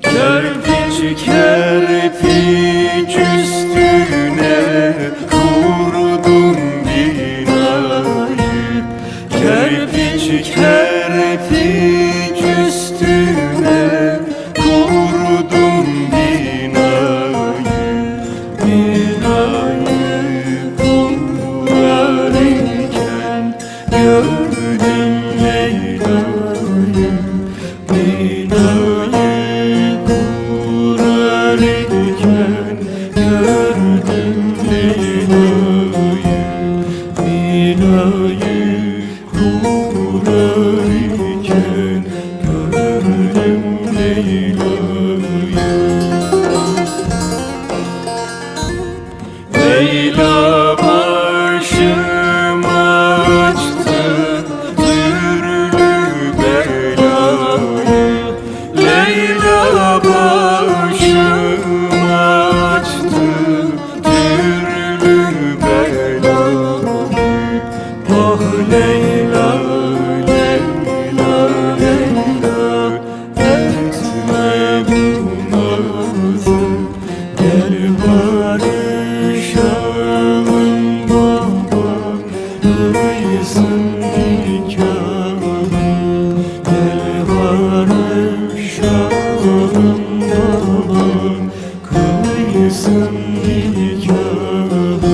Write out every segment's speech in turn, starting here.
Kerpiç kerpiç üstüne kurdum binayı. Kerpiç kerpiç üstüne kurdum binayı. Binayı kurarken gördüm Leyla'yı. Binayı kurarken gördüm Leyla'yı. Binayı kurarken gördüm Leyla'yı. Leyla başıma açtı türlü belayı. Leyla başıma açtı türlü belayı. Ah Leyla, Leyla, Leyla, etme bu nazı. Gel barışalım babam, kıysın nikahı. Gel barışalım babam, kıysın nikahı.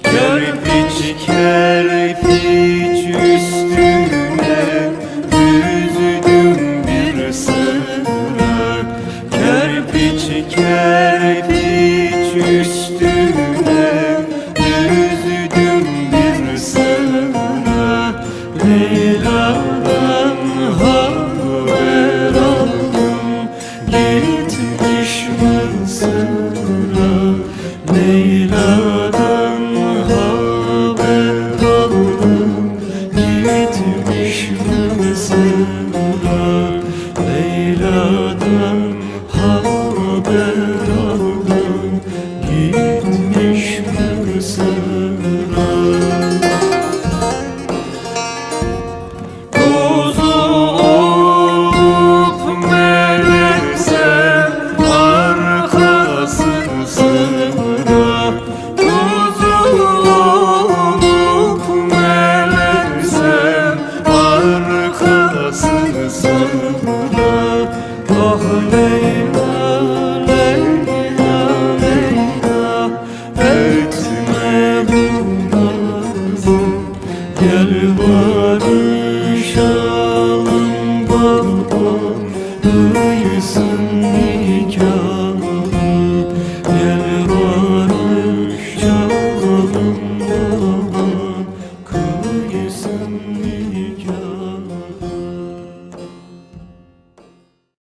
Kerpiç kerpiç üstüne düzdüm bir sıra. Kerpiç kerpiç üstüne düzdüm bir sıra. Leyla'dan haber aldım, gitmiş Mısır'a. Leyla'dan haber aldım, gitmiş Mısır'a. Leyla'dan haber aldım, gitmiş Mısır'a. Kuzu olup meleksem arkası sıra. Kuzu olup meleksem arkası sıra. Ah Leyla, Leyla, Leyla, etme bu nazı. Gel barışalım babam, kıysın nikahı. Gel barışalım babam, kıysın nikahı.